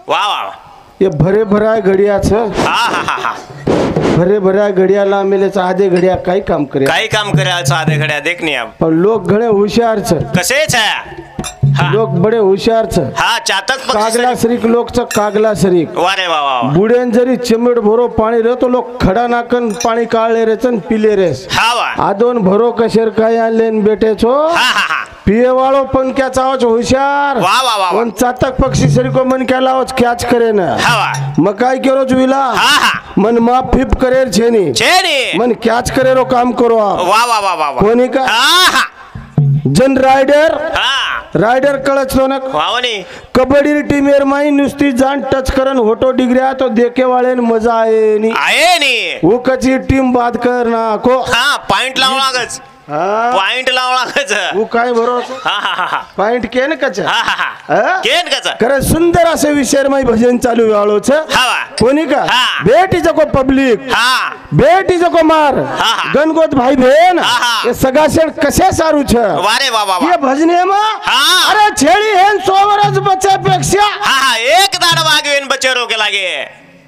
वा वा ये भरे भराय घडियाच हा हा हा हा भरे भराय घडियाला मेलेचा आधे घडिया काही काम करे काही काम करे साधे घड्या देख नहीं अब पण लोक घणे हुशार छ कसेच है लोक बडे हुशार छ हा चातक कागला सरीक लोक छ कागला सरीक वारे वा वा बुडेन जरी चिमट भरो पाणी रे तो लोक खडा नाकन पाणी काळले रे चन पिले रेस हा वा आदोन भरो कशेर काय आणलेन बेटे छो हा हा हा पिये वाळो पंख्याचा आवाज हुशार वा वा वा पण चातक पक्षी सरी को मन केला आवाज कॅच करे ना हा वा मग काय केरो जुविला हा हा मन मा फिप करेर छेनी छेनी मन कॅच करेरो काम करो वा वा वा वा कोणी का हा हा जन रायडर हा रायडर कळचलो ना वावनी कबड्डी टीम एर माई नुसती जान टच करन होटो डिग्र्या तो देखे वाळेन मजा आहे नी आहे नी वो कची टीम बात कर ना को हा पॉइंट लावू लागच हा पॉइंट लावू लागच वो काय भरोसा हा हा हा हा पॉइंट केन कच हा हा हा हा? केन कच खरं सुंदर असे विषय माई भजन चालू वाळोच हा वा कोणी का हा. बेटी जको पब्लिक हा बेटी जको मार हा, हा. गणगोत भाई बहन हा, हा. ये सगा शेण कसे सारू छ वारे वा वा वा ये भजने मा हा. अरे छेडी हेन 100 वर्ष बच्चापेक्षा हा हा एक दाड वागवेन बच्चे रोके लागे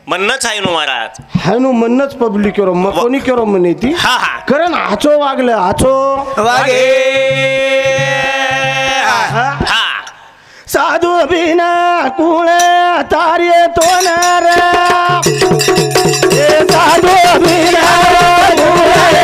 म्हणणंच आहे नु महाराज हायनु म्हणनच पब्लिक करो मग कोणी करो म्हणे ती हा हा कारण आचो वागले आचो वागे हा साधू बिना कुळे तारे तो नर ए साधू बिना कुळे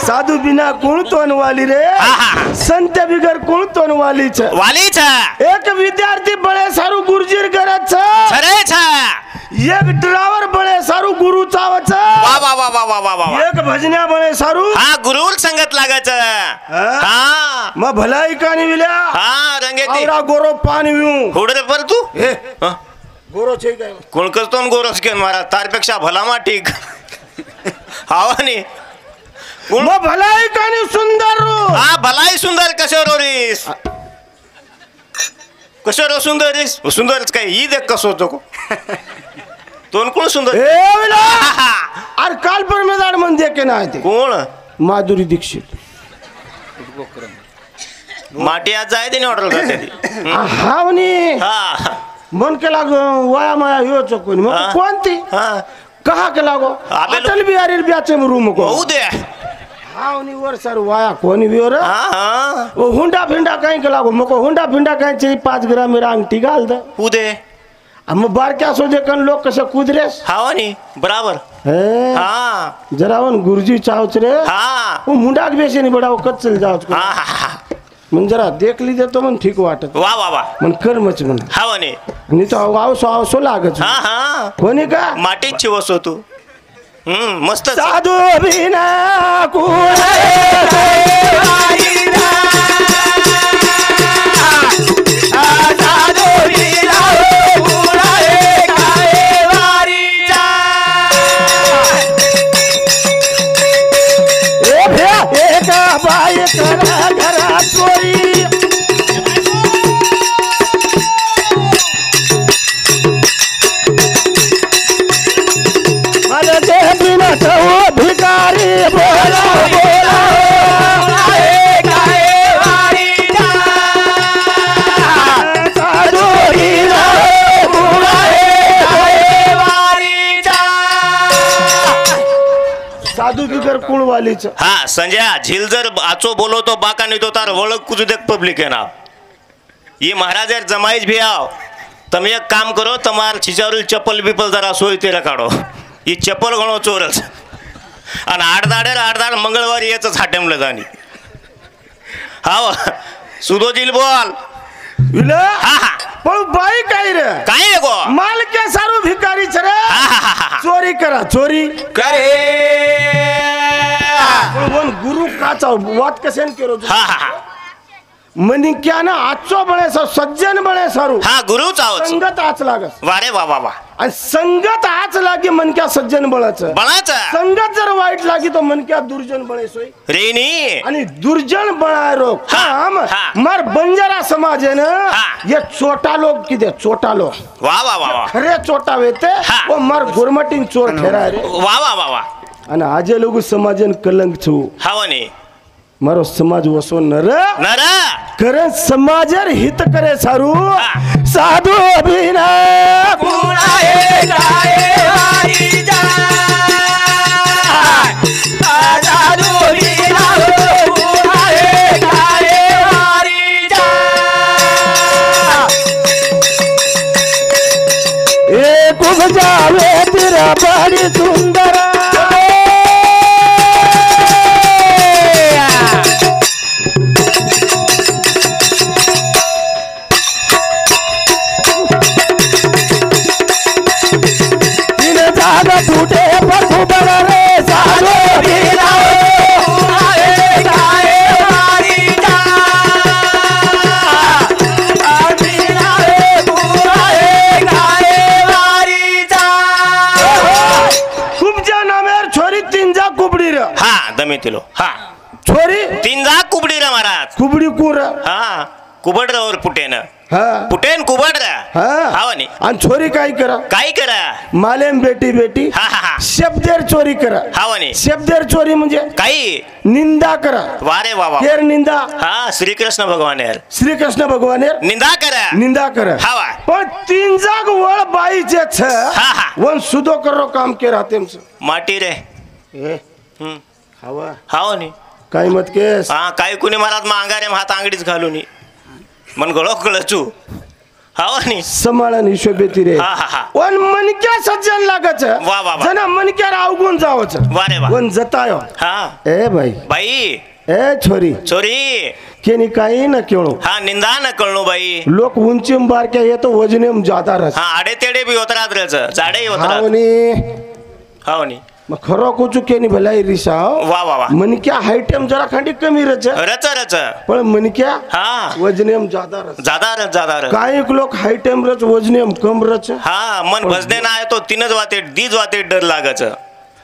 साधू बिना कुळतोन वाली रे संत बिगर कुळतोन वाली छ वाली छ एक विद्यार्थी बळे सारू गुरुजीर करत छ खरे छ एक ड्राइवर बळे सारू गुरु चावच वा वा वा वा वा वा वा एक भजन्या बळे सारू हा गुरुल संगत लागच हा म भलाई कानी विल्या हा रंगेती आवरा गोरो पाणी विऊ होडरे पर तू ए हा गोरो छे काय कोण करतो गोरस के महाराज तारपेक्षा भला मा ठीक हावानी म भलाई कानी सुंदर रो हा भलाई सुंदर कशोर रिस कशोर सुंदर रिस सुंदरच काय ही देख कसो तो तोन कोण सुंदर ए विला अरे काल पर मेदाड मन देखे ना ते कोण माधुरी दीक्षित माटी आज जाय देने ऑर्डर करते ती हावनी हा मन के लागो वाया माया यो चकोनी मग हा. कोणती हा कहा के लागो आबे लो- अटल बिहारी ब्याचे में रूम को होऊ दे हावनी वर सर वाया कोणी बिवर हा हा ओ हुंडा फिंडा काही के लागो मको हुंडा फिंडा काही चे 5 ग्राम मेरा अंगठी घाल द होऊ दे हम बार क्या सोचे कन लोग कसे कुदरेस हावानी बराबर हे हा जरावन गुरुजी चावच रे हा वो मुंडा के बेसे नहीं बड़ा वो कच चल जाओ हा हा मन जरा देख लीजिए तो मन ठीक वाटत वा वा वा मन कर मच मन हावानी नहीं तो आओ सो लागत हा हा कोणी का माटीत चिवस तू मस्त साधू बिना कुळे एका बाई करा घरात चोरी मला ते बिना तो भिकारी बोला बोला साधू बिना साधू बिगर कुळ वालीच हा संजय झील जर आचो बोलो तो बाका नहीं तो तार वळख कुछ देख पब्लिक है ना ये महाराज यार जमाइज भी आओ तुम एक काम करो तुम्हार छिचारुल चप्पल बिपल जरा सोय तेरा काढो ये चप्पल गणो चोरच आणि आठ मंगळवारी याच हाटेमलं जाणी हा सुदोजील बोल विला हा हा पण बाई काय रे काय रे गो माल के सारू भिकारी रे हा हा हा चोरी करा चोरी करे पण गुरु काचा वाट कसेन केरो हा हा हा मनिक्यान आजचो बळे सज्जन बळे सारू हा गुरुच आहोत संगत आच लागस वारे वा वा वा आणि संगत आच लागी मनक्या सज्जन बळाच बळाचा संगत जर वाईट लागी तो मनक्या दुर्जन बळे सोय रेनी आणि दुर्जन बळा रोग हा, काम हा. मार बंजारा समाज आहे ना हा. ये छोटा लोग किती छोटा लोग वा वा वा वा खरे चोटा वेते हा. वो मार गुरमटीन चोर ठेरा रे वा वा वा वा आणि आजे लोग समाजन कलंक छु हवनी मारो समाज वसो नर नर करे समाजर हित करे सारू हा. साधू अभिना एक जावे तेरा बड़ी सुंदर टूटे पशु बड़ा रे साधु कुबजा नामेर छोरी तीनजा कुबडी रे हा दमे तिलो हा छोरी तीन जा कुबडी रे महाराज कुबडी कुर हा कुबड और पुटेन हा पुटेन कुबड रे हा हवनी आणि छोरी काय करा काय करा मालेम बेटी बेटी हा हा हा शब्देर चोरी करा हवनी शब्देर चोरी म्हणजे काही निंदा करा वारे वा वा केर निंदा हा श्रीकृष्ण भगवान यार श्री कृष्ण भगवानेर निंदा करा निंदा करा हवा पण तीन जाग वळ बाईचे छ हा हा वन सुधो करो काम के राहते माटी रे हवा हवनी काय मत केस हा काही कुणी महाराज मांगारे हात आंगडीच घालून मन गळो कळचू हवनी समाळन हिशोबेती रे हा हा हा वन मनक्या सज्जन लागच वा वा वा. जना मनक्या अवगुण जावच वारे वा वन जतायो हा ए भाई बाई ए छोरी चोरी केनी काही न केळो हा निंदा न कळणू बाई लोक उंचीम बारक्या येतो वजनेम जाता रस हा आडे तेडे बी होत राहत रच झाडे होत राहत हावनी हवनी मग खरो कुचू केनी भलाई रिसा वा वा वा मनक्या हायटेम जरा खांडी कमी रच रच रच पण मनक्या हा वजनेम जादा रस जादा रच काही लोक हायटेम रच वजनेम कम रच हा मन भजने ना आहे तो तीनच वाते दीज वाते डर लागच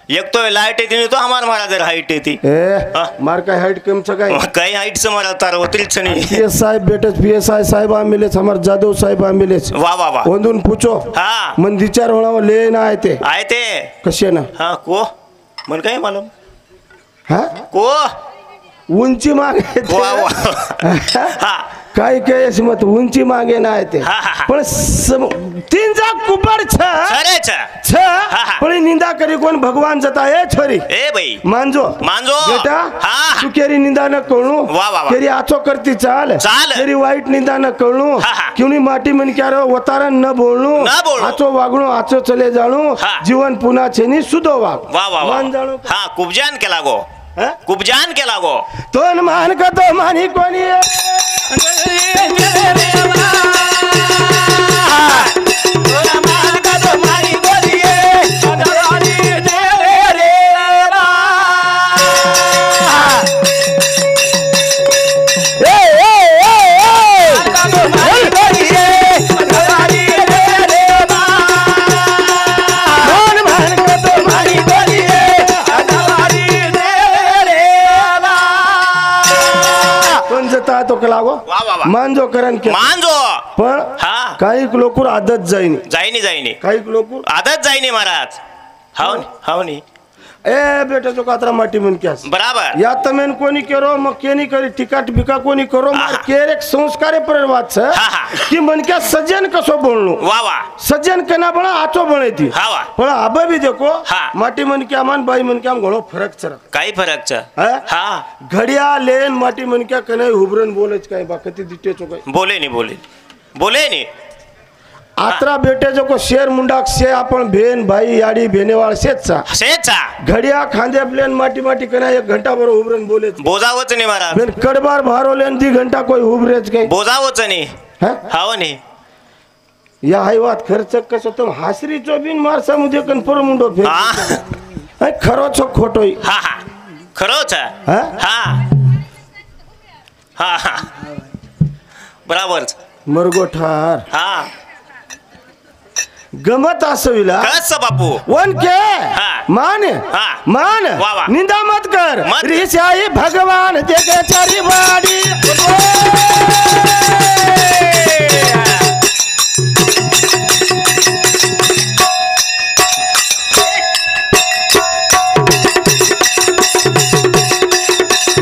एक तो लाईट येते तो हमार महाराज हाईट येते ए हा. मार काय हाईट कम काय काही हाईट समारा तार होतीलच नाही पीएस साहेब बेटच पीएसआई साहेब आमिलेच हमार जादव साहेब आमिलेच वा वा वा ओंदून पूछो हा मन विचार होणार ले ना आहे ते आहे ते कसे ना हा को मन काय मालूम हा को उंची मागे वा वा हा काय काय मत उंची मागे ना आहे ते हा, हा, हा. पण तीन जा कुबर छ अरे छ छ हा. पण निंदा करी कोण भगवान जता ए छोरी ए बाई मांजो मांजो बेटा हा तू केरी निंदा न कळू वा, वा, वा. केरी आचो करती चाल चाल. केरी वाईट निंदा न कळू हा, हा. क्यों माटी मन क्या रो वतारण न बोलणू न बोलणू. आचो वागणू आचो चले जाणू हा. जीवन पुन्हा छेनी सुधो वाग वा वा वा मान जाणू हा कुबजान केला गो हा? कुबजान केला गो तो मान का तो मानी कोणी तो कलागो वा वा वा मांजो करण के मांजो पण हा काही लोक आदत जाईनी जाईनी काही लोक आदत जाईनी महाराज हावनी ए बेटा जो कातरा माटी मन क्या बराबर या तमेन कोणी करो मग केनी करी टिकाट बिका कोणी करो मार हा. केर एक संस्कारे परवात छ हा, हा. की मन क्या सज्जन कसो बोलणू वा वा सज्जन कना बणा आचो बणे ती हा वा पण अब भी देखो हा. माटी मन क्या मान बाई मन क्या घणो फरक छ काही फरक छ हा? हा घडिया लेन माटी मन क्या कने हुबरन बोलेच काय बाकती दिटे चो काय बोले नी आत्रा बेटे जो को शेर मुंडाक से आपण भेन भाई याडी भेनेवाळ सेचा सेचा घडिया खांदे प्लेन माटी माटी कना 1 घंटा भर हुबरन बोले बोजावच नाही महाराज बेन कडबार भारो लेन 2 घंटा कोई हुबरेच काय बोजावच नाही हा? हावनी या हाय वात खर्च कसो तुम हासरी चोबीन मार समुद्र कन पर मुंडो फेर हा हाय खरो छो खोटोई हा हा खरोच हा? हा हा हा बराबर मरगोठार हा गमत असविला कस बापू वन के हा. मान हा. मान वा वा. निंदा मत कर मत. ऋषाई भगवान देखे चारी बाड़ी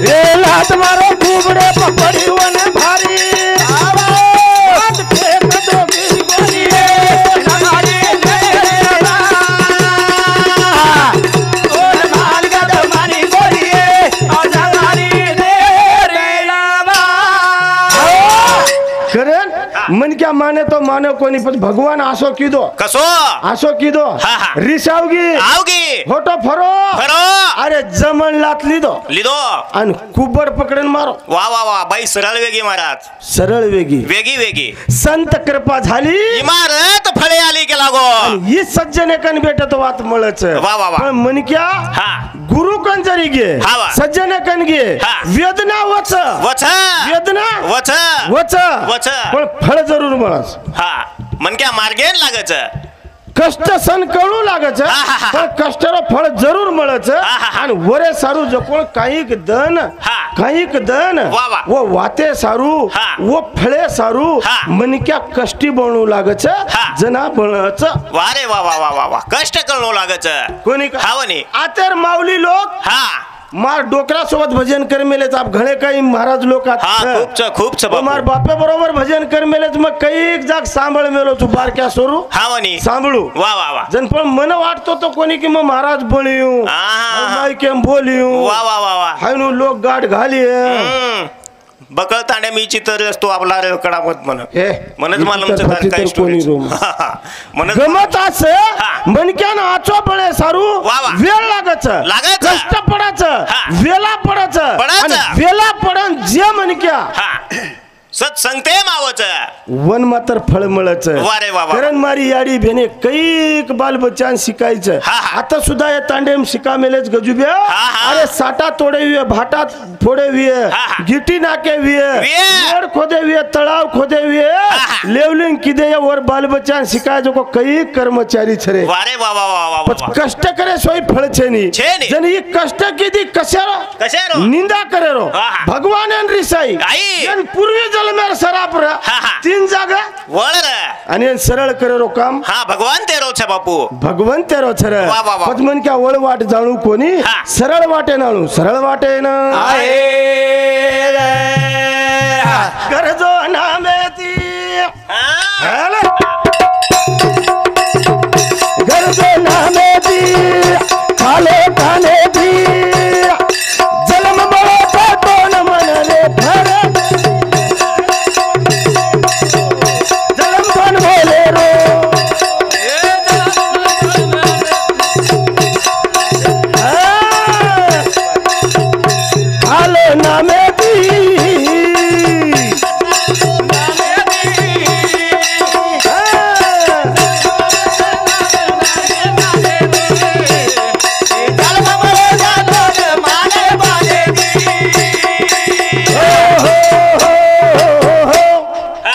रे लात मारो कुबड़े पकड़ी वन भारी हाथ फेंक दो गिर गोरी लगाड़ी करण मन क्या माने तो माने कोणी पण भगवान आसो कीदो कसो आसो कीदो हा, हा. रिसावगी आवगी होटो फरो फरो अरे जमन लात लिदो लिदो आणि कुबर पकडन मारो वा वा वा बाई सरळ वेगी महाराज सरळ वेगी वेगी वेगी संत कृपा झाली इमारत फळे आली की लागो ही सज्जने कन भेटत वात मळच वा, वा, वा. पण मन क्या हा गुरु कन जरी गे हा, वा. सज्जने कन गे हा. वेदना वच वच वेदना वच वच वच. पण फळ जरूर मळस हा मनक्या मार्गेन लागच कष्ट सण कळू लागच हा, हा, हा. पण कष्टाला फळ जरूर मळच हा, हा. आणि वरे सारू जकोळ काहीक दन हा. काहीक दन वा, वा. व वाते सारू हा. व फळे सारू हा. मनक्या कष्टी बनू लागच हा. जना बनच वा रे वा वा वा वा वा कष्ट करणं लागच कोणी का हावनी आतर माऊली लोक हा मार डोकरा सोबत भजन कर मेलेच आप घणे काही महाराज लोक हा खूपच मार बापे बरोबर भजन कर मेलेच मग काही जाग सांभाळ मेलो तू बारक्या सोरू हावनी सांभाळू वा वा वा जन पण मन वाटतो तो कोणी की मग महाराज बळीऊ आहा. केम बोलिऊ वा वा वा वा हायनु लोक गाठ घाली बकळ तांड्या मी चितर असतो आपला कडामत म्हण हे, म्हणच इथं मला तर काय तर स्टोरी कोणी रोम. म्हणच गमत अस हा. मनक्यान आचो बळे सारू वा वा. वेळ लागच लागायचं. कष्ट पडाच हा. वेला पडाच पडायचं. आणि वेला पडन जे मनक्या हा सत संगते मावच वन मात्र फळ मळच वा रे वा वा. कारण मारी याडी भेने कैक बाल बच्चान शिकायचं हा, हा. आता सुद्धा या तांडेम शिका मेलेच गजुब्या हा. अरे साटा तोडे विये भाटात फोडे विये हा. गिटी नाके विये विये. वर खोदे विये तळाव खोदे विये हा. लेवलिंग किदे या वर बाल बच्चान शिकायचो को कई कर्मचारी छरे वा रे वा वा वा वा वा कष्ट करे सोई फळ छेनी छेनी. जन ही कष्ट किदी कशारो कशारो? निंदा करे रो हा, हा. भगवान एन रिसाई आई. जन पूर्वी जलमेर सराप रा हा, हा. तीन जागा वळ रे आणि एन सरळ करे रो काम हा भगवान तेरो छे बापू भगवंत तेरो छर वा, वा, वा. पद्मन क्या वळ वाट जाणू कोणी हा. सरळ वाटे नाळू सरळ वाटे ना गरजो नामेती हा? गरजो नामेती खाले खाने दी जन्म बळो तो मन रे भर जन्म बन बोले रो खाले नामेती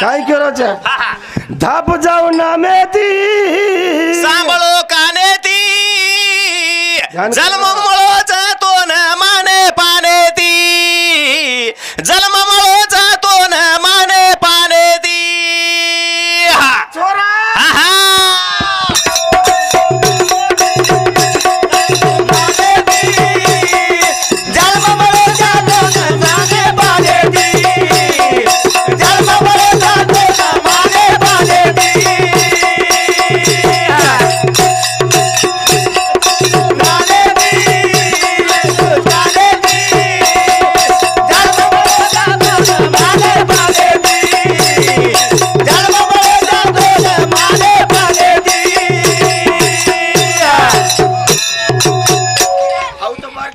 काय करायचं हा, हा. धाप जाऊ नामेती सांभाळो काने ती ध्यान जन्म करा. मळो जातो न माने पाने ती जन्म मळो जातो न माने पाने ती हा. चोरा हा, हा. जन्म मळो जातो न माने पाने ती जन्म मळो जातो न माने पाने ती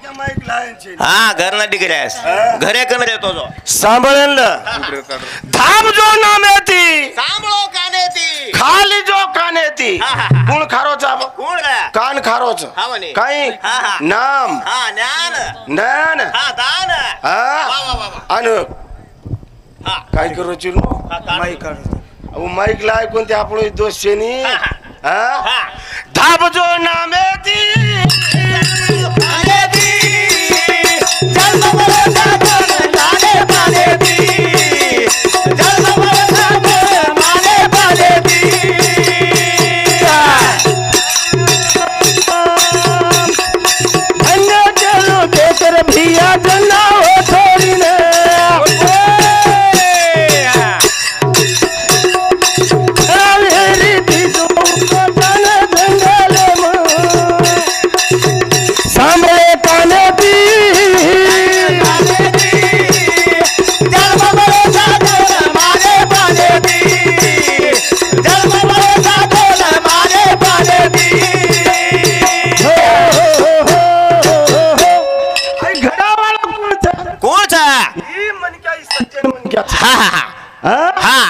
हा घरना डिग्रेस घरे कन रेतो जो सांभाळेल धाप जो नामेती सांभाळो काने ती खाली जो कानेती हा, हा, हा. गुण खारोचा कोण रे कान खारोच हा म्हणे. काही हा, हा. नाम हा ज्ञान ज्ञान हा दान हा वा वा वा वा अन हा. काय करूची नो हा, काढ. माईक काढ. अहो माईकला ऐकून ते आपण दोष शेनी हा, हा धाबजो नामेती धन्य चलो देकर भिया जना हो थोड़ी ने सांभळे काने ती घरावाला कोणचा कोणचा ही मनक्या सज्जन मनक्या हा हा हा हा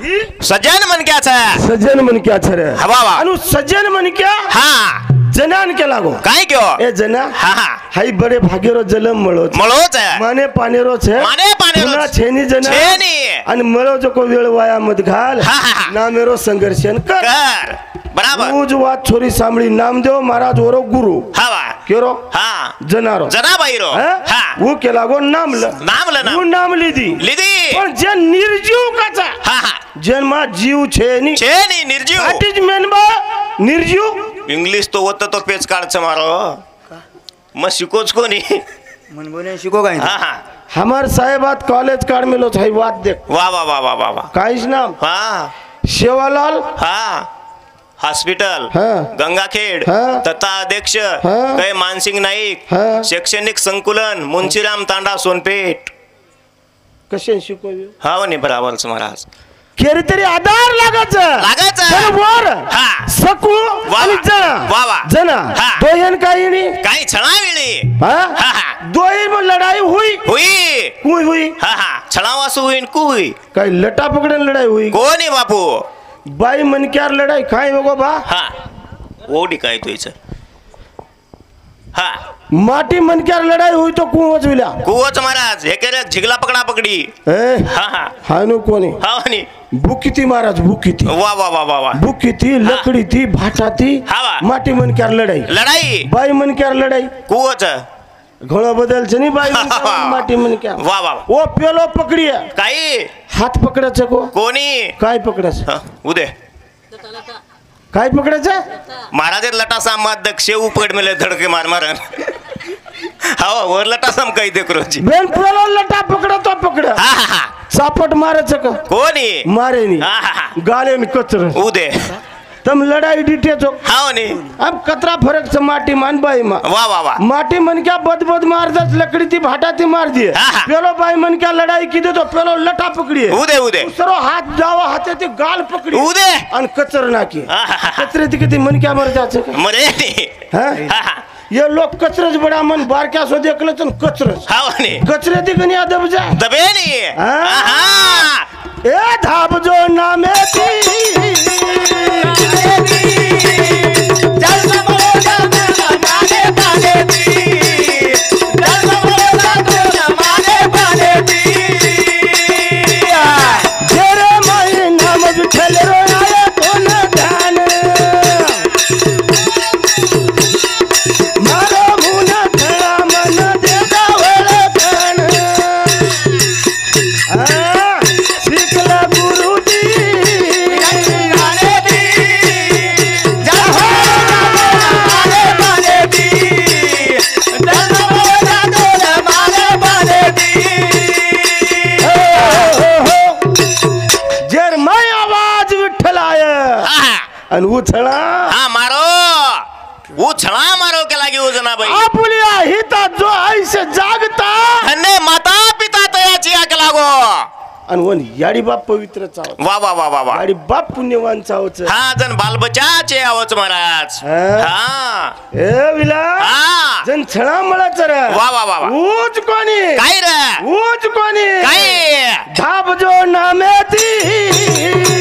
ही सज्जन मनक्याचा सज्जन मनक्या छरे हवा वा अनु सज्जन मनक्या हा जनान के लागो काय क्यो ए जना हा हा हाई बडे भागेरो जलम मळो मळोच माने पानेरो छे माने पानेरो पुन्हा छेनी जना छेनी. आणि मळो जो को वेळ वाया मत घाल हा, हा, हा. ना मेरो संघर्षन कर कर बराबर रोज वात छोरी सांभळी नामदेव महाराज ओरो गुरु हवा केरो हा जनारो जना बाईरो हा? हा वो के लागो नामलं नामलं नाम. वो नाम लिदी लिदी पण जे निर्जीव काचा हा हा जन्मा जीव छे नी छेनी निर्जीव व्हॉट इज मेनबा निर्जीव इंग्लिश तो होत तो पेच काढचं मारो मग शिकोच कोणी मन बोले शिको काय हा हा हमार साहेबात कॉलेज काढ मेलो छाई वात देख वा वा वा वा वा वा काहीच नाम हा शेवालाल हा हॉस्पिटल हा. गंगाखेड हा. तथा अध्यक्ष हा. कै मानसिंग नाईक हा. शैक्षणिक संकुलन मुंशीराम तांडा सोनपेठ कसे शिकवी हा म्हणे बराबरच महाराज केरी तरी आधार लागायचं लागायचं. वर हा. सकू वा आणि वा. जना वा वा. जना हा. दोयन काही नाही काही छळाविळी हा हा हा दोयन मग लढाई हुई हुई हुई हुई हा हा छळावासू होईन कुई काही लटा पकडन लढाई हुई कोणी बापू बाई मनक्यार लढाई काय बघो बा हा ओढी काय तुझ हा माटी मनक्यार लढाई हुई तो कुवच विल्या कुवच महाराज हे केलं झिगला पकडा पकडी ए हा हा हानू कोणी हा म्हणे बुकिती महाराज बुकिती वा वा वा वा वा बुकिती लकडी भाटाती हा वा. माटी मनक्यार लढाई लढाई बाई मनक्यार लढाई कुवच घोड़ा बदल से नहीं बाई माटी मनक्यार वा वा वो पेलो पकड़िया काही हात पकडायचं को कोणी काय पकडायचं हा, उदे काय पकडायचं महाराज लटासा मात दक्षे उपकड मेले धडके मार मारन हा वर लटासाम काही दे क्रोची बेन पेलो लटा पकडा तो पकड हा हा हा चापट मारायचं का कोणी मारे नी हा हा हा गाले न कचर उदे तम लड़ाई डिटे तो हा म्हणे अब कतरा फरक से माटी मान बाई मा वा वा वा माटी मन क्या बद बद मार दस लकड़ी थी भाटा थी मार दिए हा, हा. पेलो बाई मन क्या लड़ाई की दे तो पेलो लटा पकड़िए उदे उदे सरो हाथ जावा हाथे ते गाल पकड़ी उदे अन कचर ना की हा, हा, हा. कचरे थी किती मन क्या मर जाचे का? मरे नी हाँ? हा हा ये लोग कचरच बड़ा मन बार क्या सो देखले तन कचरच हा म्हणे कचरे थी गनी अदब जा दबे नी हा. हा ए धाब जो नामे थी जेरे माई नाम बिठल रो आए तो न ध्यान मारो मुन खड़ा मन दे गावल खान शिकला गुरु जी जर माई आवाज विठ्ठल आय हा आणि उछळा हा मारो उछळा मारो के लागी उजना बाई आपुलिया हिता जो ऐसे जागता हन्ने माता पिता तयाची आक लागो आणि वन याडी बाप पवित्र चाव वा वा वा वा वा याडी बाप पुण्यवान चावच हा जन बालबचाचे आवच महाराज हा. हा ए विला हा जन छळा मला चर वा वा वा वा ऊच कोणी काय रे ऊच कोणी काय धाब जो नामे ती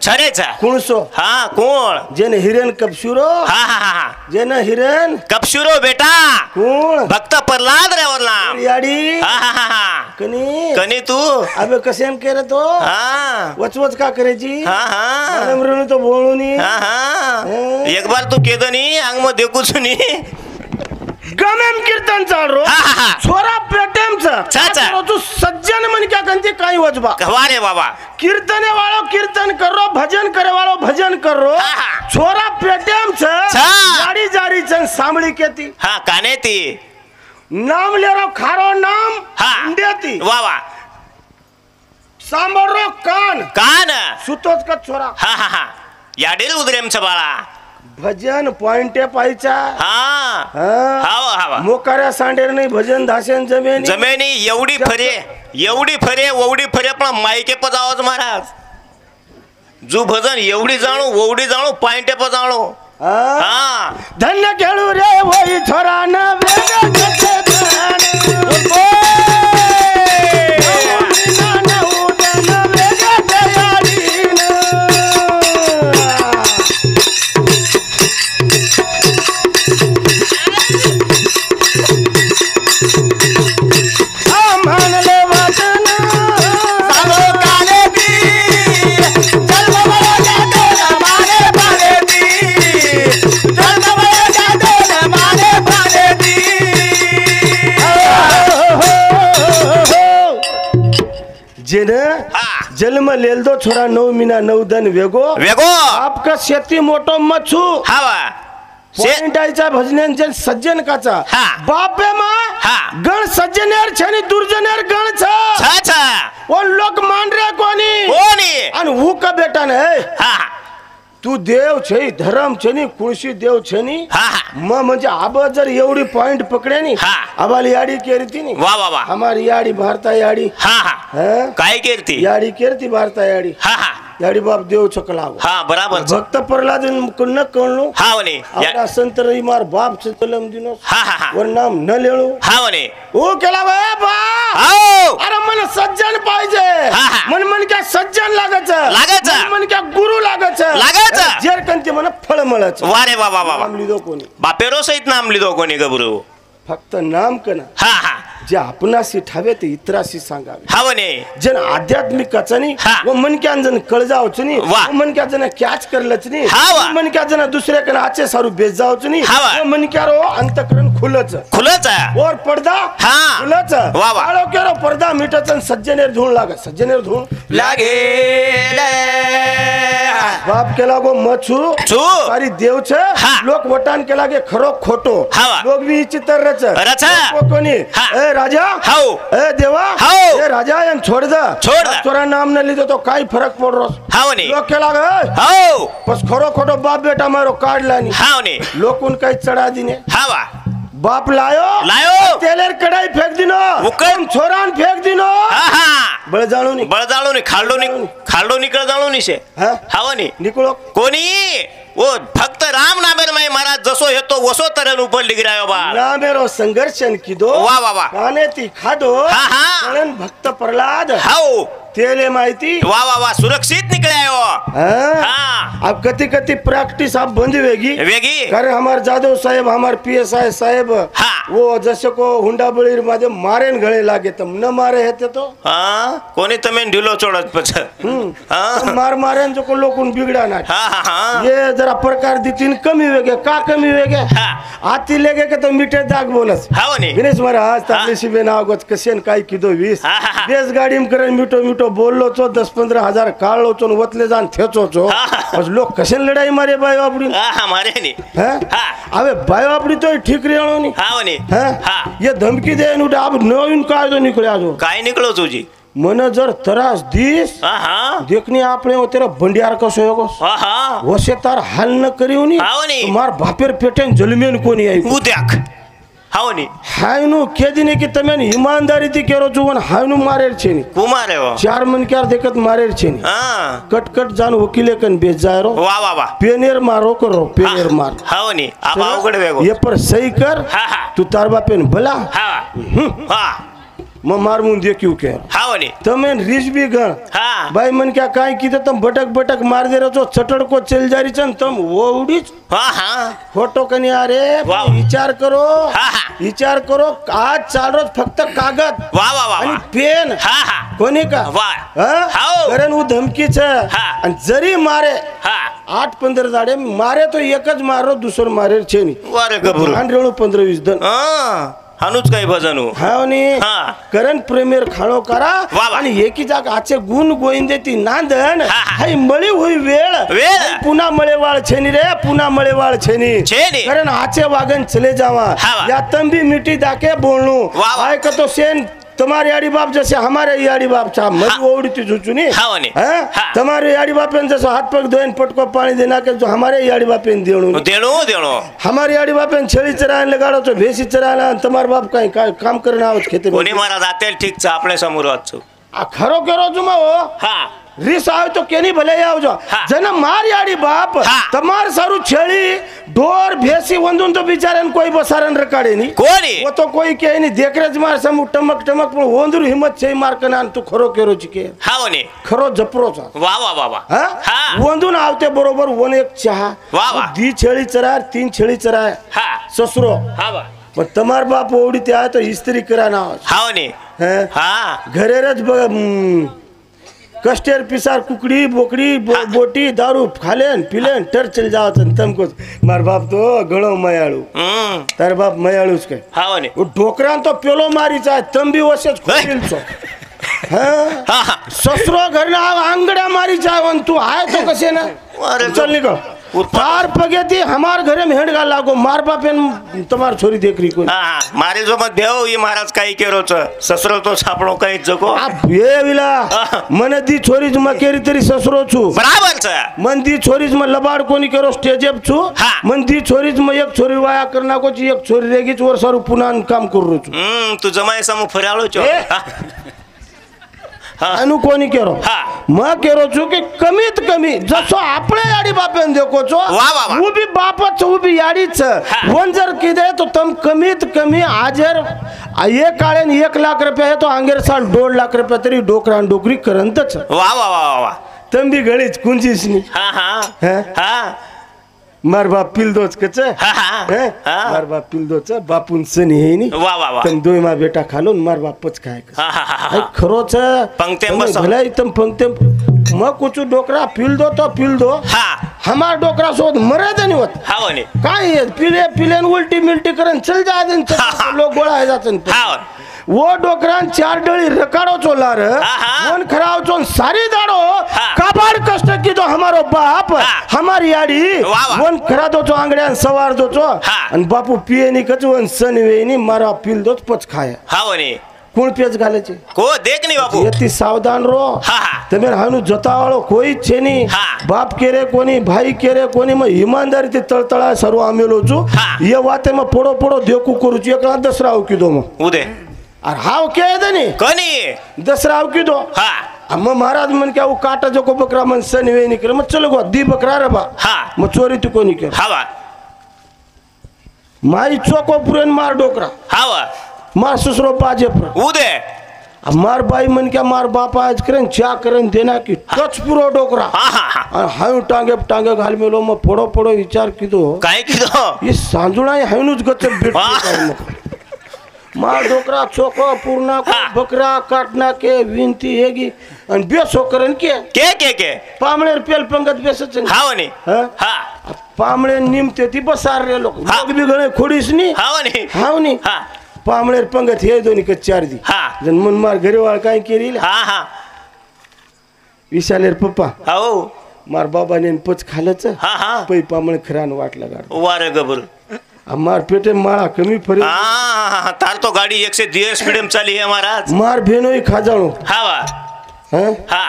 छरेचा कुणसो हा कोण जेने हिरेन कपशुरो हा हा हा हा जेने हिरेन कपशुरो बेटा कोण भक्त प्रल्हाद रेवर नाम याडी हा हा हा हा कनी कनी तू अबे कसेम केरे तो हा वचवच का करायची हा हा मरमरून तो बोलूनी हा हा एक बार तू केदो नी अंग मग देखूच नी गमेम कीर्तन चालरो हा हा हा छोरा पेटेमचा तू सज्जन मन क्या कंती काही वजबा वारे बाबा कीर्तने वालो कीर्तन करो भजन करे वालो भजन करो हा. छोरा पेटेमचा गाडी जारी चन सांभळी केती हा काने ती नाम लेरो खारो नाम हा देती वा वा सांभळरो कान कान सुतोच का छोरा हा हा हा याडील उदरेमचं बाळा भजन पॉइंटे पाहिचा हा हा हाव हाव मोकाऱ्या सांडेर नाही भजन धासेन जमेनी जमेनी एवढी फरे ओवडी फरे पण मायके पजावच महाराज जो भजन एवढी जाणू पॉइंटे पजाणो हा धन्य खेळू रे वही छोरा न वेग घेते ध्यान. ना उदन वेग तयारीन. म्हणले वाचन सांगो काले दी जन्म बळा दोन माने पाले दी जन्म बळा दोन माने पाले दी जेने जन्म लेल दो छोरा 9 महीना 9 दिन वेगो आपका शेती मोटो मच्छू हावा पॉइंटायचा भजन्यांचे सज्जन काचा हा. बापे मा हा. गण सज्जनेर छनी दुर्जनेर गण छ छा वो लोक मान रे कोणी कोणी आणि हु का बेटा ने हा तू देव छई धर्म छनी कुळशी देव छनी हा म म्हणजे आब जर एवढी पॉइंट पकडे नी हा. आबाली याडी केरती नी वा वा वा हमारी याडी भारता याडी हा हा हा? काय कीर्ती याडी केरती भारता याडी हा हा याडी बाप देव चकलाव हा बराबर भक्त प्रल्हाद न कळलो हा वने आपला संत रही मार बाप से तलम दिनो हा हा हा वर नाम न लेळू हा वने ओ केला बे बा आओ अरे मन सज्जन पाहिजे हा, हा. मन क्या सज्जन लागच मन क्या गुरु लागच जेर कंती मन फळ मळच वारे वा वा वा नाम लिदो कोणी बापेरो सहित नाम लिदो कोणी गबरू फक्त नाम कना हा हा जे आपणाशी ठावे ते इतराशी सांगावे हा वने जन आध्यात्मिक कचनी हा. व मन क्या जन कळ जावच नी वा. व मन क्या जन कॅच करलच नी हा वा. मन क्या जन दुसरे कन आचे सारू बेच जावच नी हा वा. व मन क्या रो अंतकरण खुलच खुलच और पर्दा हा. खुलच वा वा. आळो केरो पर्दा मिटच अन सज्जनेर धूळ लागत सज्जनेर धूळ लागे बाप केला गो मच्छू छू सारी देव छ हा. लोक वटान केला गे खरो खोटो हा वा. लोक भी चित्तर रच रच. लोक कोणी हा. ए राजा हाऊ. ए देवा हाऊ. ए राजा यान छोड़ दा तोरा नाम न लिदो तो काय फरक पड़ रो हा वने लोक केला गे हो बस खरो खोटो बाप बेटा मारो काढ लानी हा वने लोक उन काही चढा दिने हा वा बाप लायो तेलेर कढाई फेक दिनो उकळ. छोरान फेक दिनो हा हा बळ जाणूनी बळजाळू नी खाल्डो निकळ जाळू नी शे हा हा वने निकळो कोणी ओ फक्त राम नामेर माई महाराज जसो येतो वसो तरन उपर लिगरायो बा ना मेरो संघर्षन किदो वा वा वा काने ती खादो हा, हा. म्हणून भक्त प्रल्हाद हाऊ तेले माहिती वा वा वा सुरक्षित निकळायो हाँ? हा अब कति कति प्रैक्टिस आप बंद होगी वेगी कारण हमारे जादव साहेब हमारे पीएसआई साहेब हा. वो जैसे को हुंडा बळीर मध्ये मारेन गळे लागे तम न मारे हेते तो हा कोणी તમે ઢીલો ચોડત પછ हा मार मारेन जो को लोकून बिगड़ा ना हा हा हा ये जरा प्रकार दितीन कमी वेगे का कमी वेगे हा. आती लेगे के तो मिटे दाग बोलस हा वने विनेश महाराज तापली शिबे नाव गोच कसेन काय किदो 20 हा, हा, हा. बेस गाडी में करन मिटो मिटो बोललो चो 10-15 हजार काढलो चो न वतले जान थेचो चो हा, हा. बस लोक कसेन लढाई मारे बायो आपडी हा हा मारे नी हैं हा. अबे बायो आपडी तो ठीक रेणो नी हा वने हैं हा ये धमकी दे न उठा अब नवीन काय तो निकळ्या जो काय निकळो तुझी मन जर त्रास दिस हा हा देखनी आपने वो तेरा बंडियार कसो होगो हा हा वसे तार हाल न करियो नी हा वने मार बापेर पेटेन जलमेन कोनी आई उद्याक हा वने हायनु के दिने की तमेन ईमानदारी ती केरो जुवन हायनु मारेर छेनी कुमार हो चार मन क्यार देखत मारेर छेनी हा कट कट जान वकीले कन बेच जायरो वा वा वा पेनेर मारो करो पेनेर मार हा वने आप अवघड वेगो ये पर सही कर हा हा तू तार बापेन भला हा हा मैं मार मुंह देखियो के हाँ वनी तमें रिच भी गण हाँ भाई मन क्या काई की तो तुम भटक भटक मार दे रहे हो चटड़ को चल जा रही चन तुम वो उड़ी हाँ हाँ फोटो कनी अरे वाह. विचार करो हाँ, हाँ. विचार करो आज चाल रोज फक्त कागद वाह वाह वाह आणि वाह. पेन हा हा कोणी का वाह. हा? हाव. कारण वो धमकीच हा. आणि जरी मारे हा 8-15 जाडे मारे तो एकच मारो दुसरं मारे छे नाही वारे गबरू आणि रेणू 15-20 दन हानूच काही भजनू हावनी हा. करण प्रेमेर खाणो करा वा वा. आणि एकी जाग आचे गुण गोविंदे ती नांदन हा, हा. हाय मळी होई वेळ वेळ. पुन्हा मळेवाळ छेनी रे पुन्हा मळेवाळ छेनी छेनी. करण आचे वागन चले जावा हा वा. या तंबी मिट्टी दाके बोलणू वा वा. आय कतो सेन तुम्हारे याडी बाप जैसे हमारे याडी बाप छा मत ओड़ी ती झुचुनी हा वनी. हैं? हा. तुम्हारे याडी बापेन जैसे हाथ पग धोइन पटको पानी देना के जो हमारे याडी बापेन देणू देणो देणो हमारी याडी बापेन छेली चरायला लगाडो तो भेसी चरायला आणि तुम्हार बाप काही काय काम करणं आवत खेते कोणी महाराज आतेल ठीकच आपल्या समोर वाचू आ खरो केरो जुमा हो हा रिस आवे तो केनी भले आवजो हा. जन मार याडी बाप हा. तमार सारू छेली ढोर भेसी वंदून तो बिचारन कोई बसारन रकाडे नी कोणी वो तो कोई के नहीं देखरेज मार समू टमक टमक पण वंदूर हिम्मत छे मार कना तू खरो केरो चिके हा वनी खरो जपरोचा वा वा वा वा हा हा वंदून आवते बरोबर वन एक चहा वा वा. दी छेली चरार 3 छेली चराय हा ससुरो हा वा पण तमार बाप ओडी ते आय तो इस्त्री करा ना हा वनी हैं हा घरेरच कस्टेर पिसार कुकड़ी बोकड़ी बोटी दारू खालेन पिलेन टर चल जाओ तमको मार बाप तो गणो मयाळू तार बाप मयाळूच काय हा वनी वो डोकरान तो पेलो मारी चाय तम भी वसेच खोलील छो हाँ हा हा ससरो घर ना आंगड्या मारी चाय वन तू आय तो कसे ना अरे चल निकल तार पगे थी हमार घरे में हेड गाल लागो मार बापेन तुम्हार छोरी देख रही कोई हा हा मारे जो मत देव ये महाराज काही केरो छ ससरो तो सापडो काही जगो आप ये विला मन दी छोरी म केरी तरी ससरो छु बराबर छ मन दी छोरीज में लबाड कोनी करो स्टेजेप छु हा. मन दी छोरीज में एक छोरी वाया करना को एक छोरी रेगीच वर सारू पुन्हा काम करू छु तू जमाय समू फराळो छ ए? अनु कोनी केरो हा. म केरो छु की कमीत कमी जसो आपले याडी बापेन देखो छो वा वा वा. वो भी बापच वो भी याडीच हा. वन जर किदे तो तम कमीत कमी आजर ये काळेन 1 लाख रुपये है तो आंगेर साल 2 लाख रुपये तरी डोकरान डोकरी करंतच वा वा वा वा वा तम भी गळीच कुंजीस नी हा हा हैं? हा मार बाप पिल दोच कच हा हा हैं? हा. मार बाप पिल दोच बापून सनी है नी वा वा वा तम दोय मा बेटा खालोन मार बापच काय हा हा हा हाय हा खरोच पंक्तेम बस. भले तम पंक्तेम म कुछ डोकरा पिल दो तो पिल दो हा हमार डोकरा सोद मरे दे नहीं होत हा वनी काय है पिले पिलेन उल्टी मिल्टी करन चल जा देन लोग गोळा है जातन हा वो डोकरान 4 डळी रकाडो चोलार हा. वन खराव चोन सारी दाडो हा. काबाड कष्ट की दो हमारो बाप हा. हमारी याडी वा वा. वन खरा दो चो आंगड्यान सवार दो चो हा. आणि बापू पिये नी कच वन सन वेनी मारा पिल दोच पच खाया हा वनी कोण पेच घालायचे को देख नहीं बापू यति सावधान रो हा हा તમે હાનું જતાવાળો કોઈ જ છે નહીં હા. બાપ કેરે કોની ભાઈ કેરે કોની માં ઈમાનદારીથી તળતળા સરો આમેલો છું હા. એ વાતે માં પોડો પોડો દેખું કરું છું એકલા દસરાવ કીધો માં उदे અરે હાવ કે દે ને कोणी દસરાવ કીધો हा આમાં મહારાજ મને કે આવું કાટા જો કો બકરા મન સન વે ની કરે મત ચલો ગો દી બકરા રે બા हा મ ચોરી તું કોની કરે हा वा માઈ ચોકો પુરેન માર ડોકરા हा वा માર સસરો પાજે પર उदे માર બાઈ મન કે માર બાપા આજ કરે ચા કરે દેના की टच पुरो डोकरा हा हा हा અને હાયું ટાંગે ઘાલ મેલો માં પોડો પોડો વિચાર કીધો काय किदो એ સાંજુણા હાયુંનું જ ગચક બેઠું માર ડોકરા ચોકો પૂર્ણા કો હા. બકરા કાટના કે વિનતી હેગી અને બેસો કરે ને के પામણે પેલ પંગત બેસે છે हा वनी હા हा પામણે નિમતે થી બસાર રેલો હા. લોગ બી ગણે ખોડીસ ની हा वनी હાવ ની हा પામણે પંગત હે દોની કે ચાર દી हा જન મન માર ઘરે વાળ કાઈ કેરી લે हा हा વિશાલેર પપ્પા हो માર બાબા ને પચ ખાલચ हा हा પઈ પામણે ખરાન વાટ લગાડ वारे गबर માર પેટે માળા કમી ફરી हा तार तो गाड़ी 110 स्पीड में चली है महाराज मार भेनोई खाजाणो हा वा हैं हा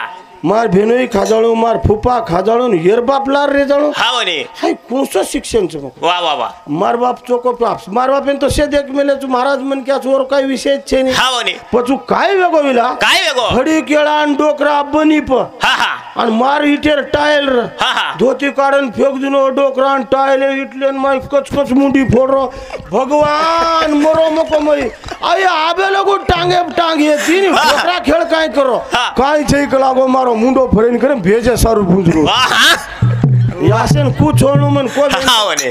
मार भेनोई खाजाणो मार फुफा खाजाणो हेर बाप लार रे जाणो हा वनी हाय कोणसं शिक्षण च मग वा वा वा मार बाप चोको पाप मार बाप तो से देख मेले तू महाराज मन क्या चोर काय विषय छे नहीं हा वनी पचू काय वेगो विला काय वेगो खडी केळा आणि डोकरा बनी प हा हा आणि मार इटेर टायल र हा हा धोती काढून फेक दिनो डोकरा आणि टायल इटले माय कच मुंडी फोडरो भगवान मरो मको मई आय आबे लगो टांगे તીની છોકરા ખેલ કાંઈ કરો હા. કાંઈ જઈ કલાકો મારો મુંડો ફરીને કરે ભેજે સારું પૂંજરું વાહ યાસેન કુ છોડનું મને કોઈ હા વને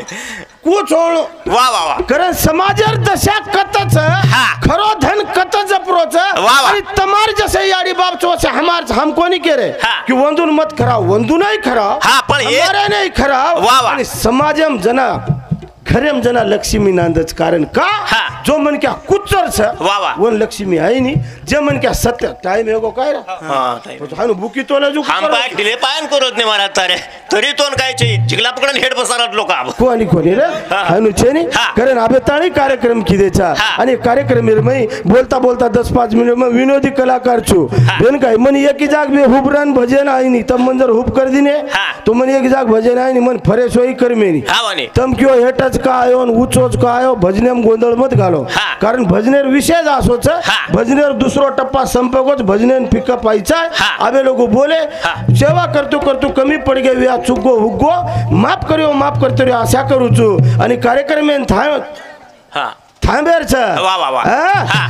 કુ છોડનું વાહ વાહ વાહ કરે સમાજર દशा कत છે હા. खरो धन कत जपरो છે વાહ વાહ. आणि तमार जसे याडी बाप चो છે हमको नहीं करे હા. कि वंदुन मत खराव वंदु नहीं खराव હા, પણ એ- हमारे नहीं खराव વાહ વાહ. आणि समाजम जना खरेम जना लक्ष्मी नांदच कारण का હા. जो मन क्या कुचर છે વાહ વાહ. वन लक्ष्मी आहे नहीं जे मन क्या सत्य टाइम एगो काय रे હા થાય हानु बुकी तो लेजू આમ પાય ઢીલે પાયન કરો જ ને મારા તારે તરી તો काय છે जिगला पकडून हेड बसारत लोक आब कोणी रे हा. हानु छेनी हा. कारण आबे ताणी कार्यक्रम किदेचा हा. आणि कार्यक्रम मी बोलता बोलता 10-5 मिनिट में विनोदी कलाकार छु हा. बेन काय मन एक जाग बे हुबरान भजन आई नी तम मंजर हुब कर दिने हा. तो मन एक जाग भजन आई नी मन फरे सोई कर मेनी हा वने तम क्यों हेटच का आयो न ऊंचोच का आयो भजनेम गोंधळ मत घालो हा. कारण भजनेर विषय असोच हा. भजनेर दुसरो टप्पा संपकोच भजनेन पिकअप आईचा हा. आबे लोग बोले हा. सेवा करतो करतो कमी पड गे व्या चुगो हुगो माफ करतो रे आशा करू छु आणि कार्यक्रम थांबेर छ वाह वाह वाह हा? हा